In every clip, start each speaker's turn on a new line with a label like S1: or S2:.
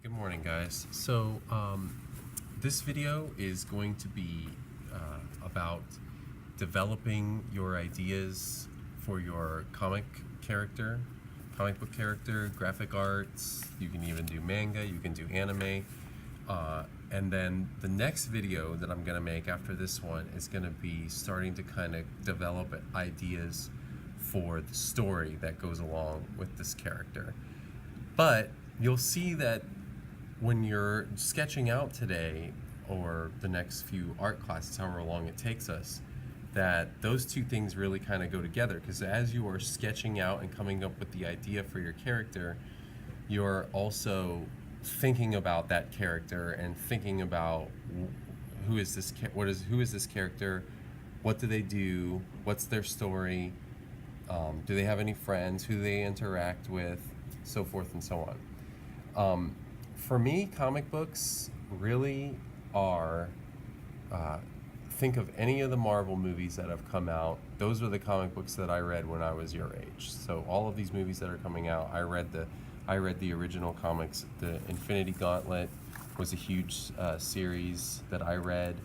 S1: Good morning, guys. So this video is going to be about developing your ideas for your comic book character, graphic arts. You can even do manga, you can do anime. And then the next video that I'm going to make after this one is going to be starting to kind of develop ideas for the story that goes along with this character. But you'll see that when you're sketching out today or the next few art classes, however long it takes us, that those two things really kind of go together, because as you are sketching out and coming up with the idea for your character, you're also thinking about that character and thinking about who is this character, what do they do, what's their story, do they have any friends, who do they interact with, so forth and so on. For me, comic books really are, think of any of the Marvel movies that have come out. Those are the comic books that I read when I was your age. So all of these movies that are coming out, I read the original comics. The Infinity Gauntlet was a huge series that I read.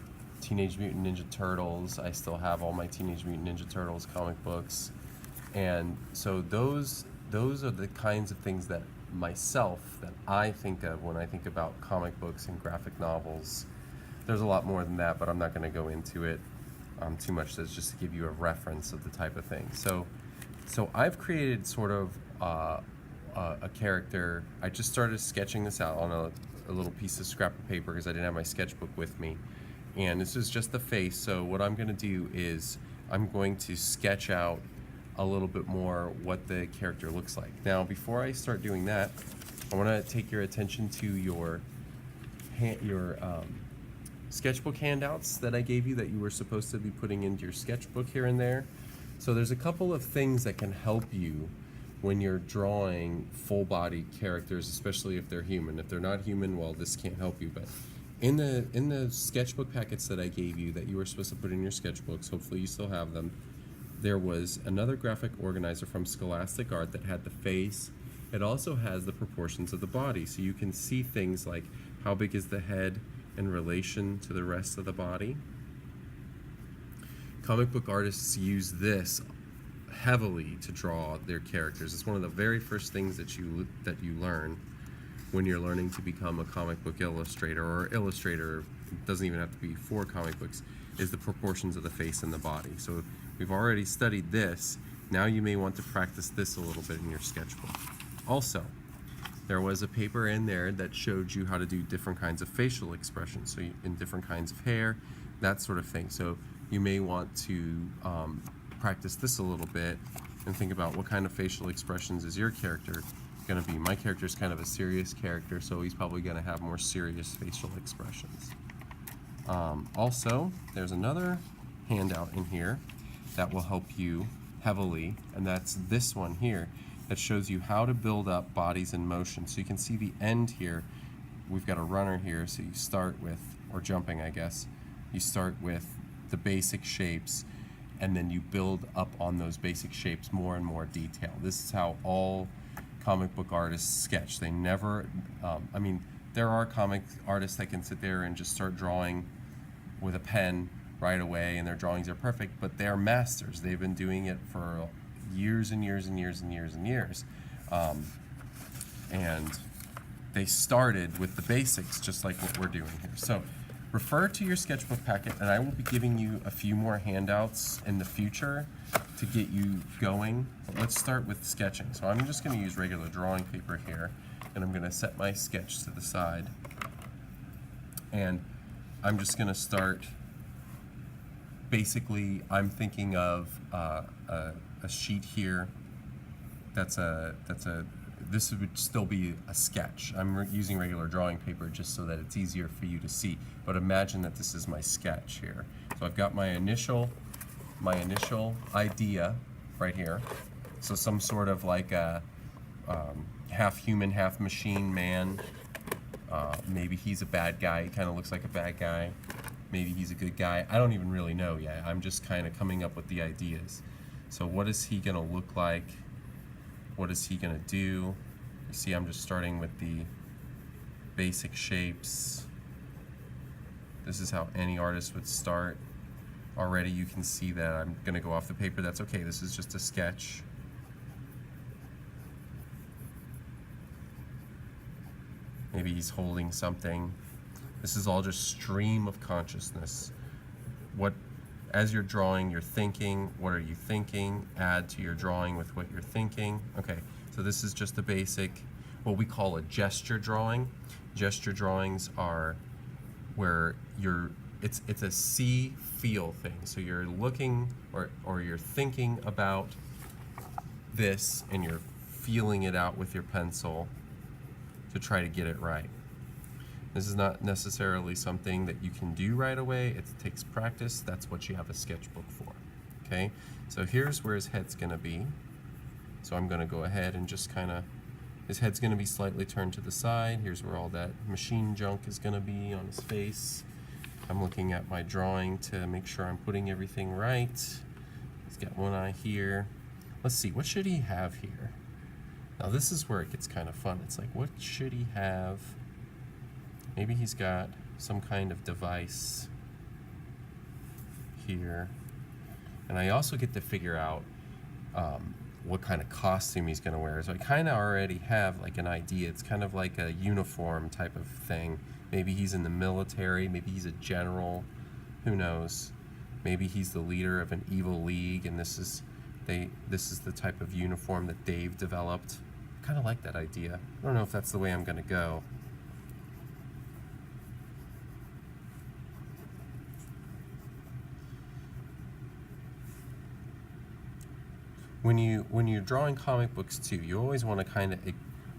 S1: Teenage Mutant Ninja Turtles, I still have all my Teenage Mutant Ninja Turtles comic books. And so those are the kinds of things that I think of when I think about comic books and graphic novels. There's a lot more than that, but I'm not going to go into it too much. That's just to give you a reference of the type of thing. So I've created sort of a character. I just started sketching this out on a little piece of scrap of paper because I didn't have my sketchbook with me. And this is just the face. So what I'm going to do is I'm going to sketch out a little bit more what the character looks like. Now, before I start doing that, I want to take your attention to your sketchbook handouts that I gave you that you were supposed to be putting into your sketchbook here and there. So there's a couple of things that can help you when you're drawing full-body characters, especially if they're human. If they're not human, well, this can't help you. But in the sketchbook packets that I gave you that you were supposed to put in your sketchbooks, hopefully you still have them, there was another graphic organizer from Scholastic Art that had the face. It also has the proportions of the body, so you can see things like how big is the head in relation to the rest of the body. Comic book artists use this heavily to draw their characters. It's one of the very first things that you learn when you're learning to become a comic book illustrator, or illustrator. It doesn't even have to be for comic books, is the proportions of the face and the body. So we've already studied this. Now you may want to practice this a little bit in your sketchbook. Also, there was a paper in there that showed you how to do different kinds of facial expressions, so in different kinds of hair, that sort of thing. So you may want to practice this a little bit and think about what kind of facial expressions is your character going to be. My character is kind of a serious character, so he's probably going to have more serious facial expressions. Also, there's another handout in here that will help you heavily, and that's this one here that shows you how to build up bodies in motion. So you can see the end here. We've got a runner here, so you start with, or jumping I guess, you start with the basic shapes and then you build up on those basic shapes more and more detail. This is how all comic book artists sketch. They never, I mean, there are comic artists that can sit there and just start drawing with a pen right away and their drawings are perfect, but they're masters. They've been doing it for years and years and years and years and years. And they started with the basics, just like what we're doing here. So refer to your sketchbook packet, and I will be giving you a few more handouts in the future to get you going. But let's start with sketching. So I'm just going to use regular drawing paper here, and I'm going to set my sketch to the side. And I'm just going to start. Basically, I'm thinking of a sheet here. This would still be a sketch. I'm using regular drawing paper just so that it's easier for you to see. But imagine that this is my sketch here. So I've got my initial idea right here. So some sort of like a half human, half machine man. Maybe he's a bad guy. He kind of looks like a bad guy. Maybe he's a good guy. I don't even really know yet. I'm just kind of coming up with the ideas. So what is he going to look like? What is he going to do? You see, I'm just starting with the basic shapes. This is how any artist would start. Already you can see that I'm going to go off the paper. That's okay. This is just a sketch. Maybe he's holding something. This is all just stream of consciousness. As you're drawing, you're thinking. What are you thinking? Add to your drawing with what you're thinking. Okay, so this is just a basic, what we call a gesture drawing. Gesture drawings are where it's a see-feel thing. So you're looking or you're thinking about this and you're feeling it out with your pencil to try to get it right. This is not necessarily something that you can do right away. It takes practice. That's what you have a sketchbook for. Okay, so here's where his head's gonna be. So I'm gonna go ahead and just his head's gonna be slightly turned to the side. Here's where all that machine junk is gonna be on his face. I'm looking at my drawing to make sure I'm putting everything right. He's got one eye here. Let's see, what should he have here? Now this is where it gets kind of fun. It's like, what should he have? Maybe he's got some kind of device here. And I also get to figure out what kind of costume he's gonna wear. So I kind of already have like an idea. It's kind of like a uniform type of thing. Maybe he's in the military, maybe he's a general, who knows? Maybe he's the leader of an evil league and this is the type of uniform that Dave developed. I kind of like that idea. I don't know if that's the way I'm gonna go. When you're drawing comic books too, you always want to kind of,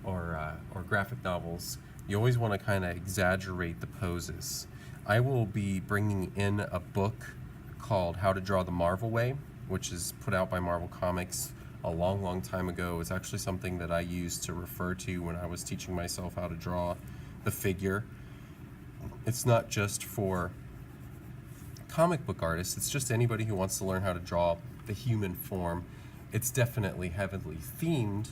S1: or graphic novels, you always want to kind of exaggerate the poses. I will be bringing in a book called How to Draw the Marvel Way, which is put out by Marvel Comics a long time ago. It's actually something that I used to refer to when I was teaching myself how to draw the figure. It's not just for comic book artists, it's just anybody who wants to learn how to draw the human form. It's definitely heavily themed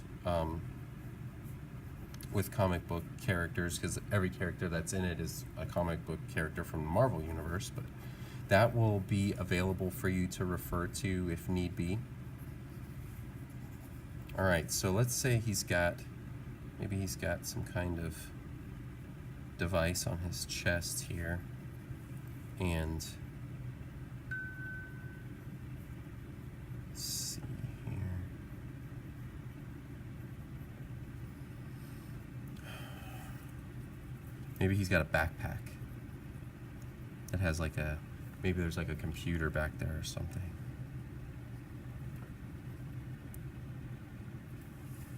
S1: with comic book characters because every character that's in it is a comic book character from the Marvel Universe, but that will be available for you to refer to if need be. All right, so let's say maybe he's got some kind of device on his chest here, and let's see here. Maybe he's got a backpack that has like maybe there's like a computer back there or something.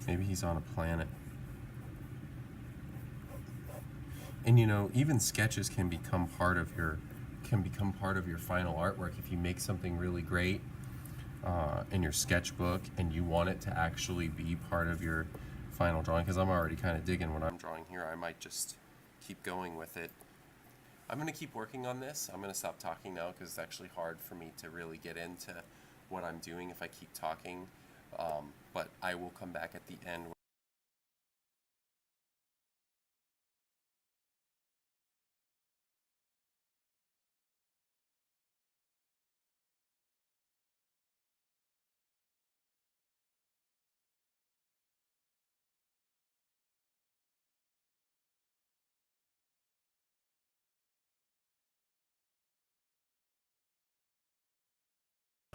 S1: Maybe he's on a planet. And you know, even sketches can become part of your final artwork. If you make something really great in your sketchbook and you want it to actually be part of your final drawing, because I'm already kind of digging what I'm drawing here, I might just keep going with it. I'm going to keep working on this. I'm going to stop talking now because it's actually hard for me to really get into what I'm doing if I keep talking. But I will come back at the end.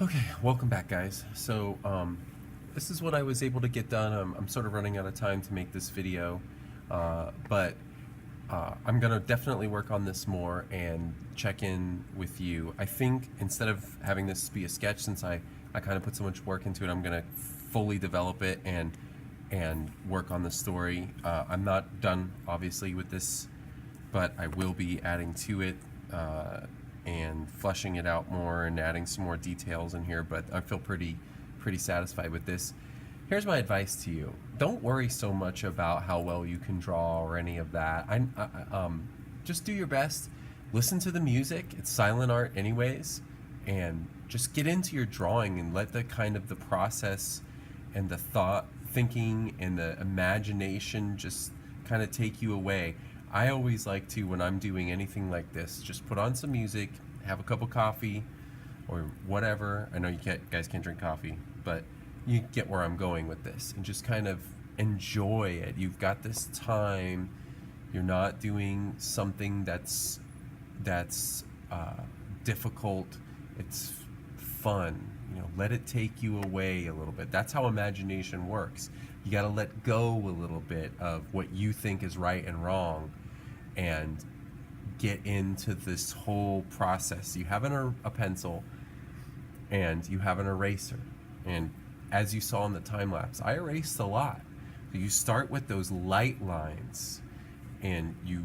S1: Okay, welcome back, guys. So this is what I was able to get done. I'm sort of running out of time to make this video, but I'm gonna definitely work on this more and check in with you. I think instead of having this be a sketch, since I kind of put so much work into it, I'm gonna fully develop it and work on the story. I'm not done, obviously, with this, but I will be adding to it and fleshing it out more and adding some more details in here, but I feel pretty satisfied with this. Here's my advice to you. Don't worry so much about how well you can draw or any of that. Just do your best. Listen to the music. It's silent art anyways, and just get into your drawing and let the process and the thinking and the imagination just kind of take you away. I always like to, when I'm doing anything like this, just put on some music, have a cup of coffee, or whatever. I know guys can't drink coffee, but you get where I'm going with this, and just kind of enjoy it. You've got this time. You're not doing something that's difficult. It's fun. Let it take you away a little bit. That's how imagination works. You got to let go a little bit of what you think is right and wrong, and get into this whole process. You have a pencil, and you have an eraser, and as you saw in the time lapse, I erased a lot. So you start with those light lines, and you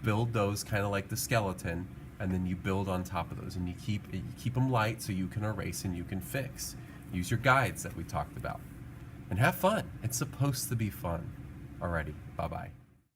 S1: build those kind of like the skeleton, and then you build on top of those, and you keep them light so you can erase and you can fix. Use your guides that we talked about, and have fun. It's supposed to be fun. Alrighty, bye-bye.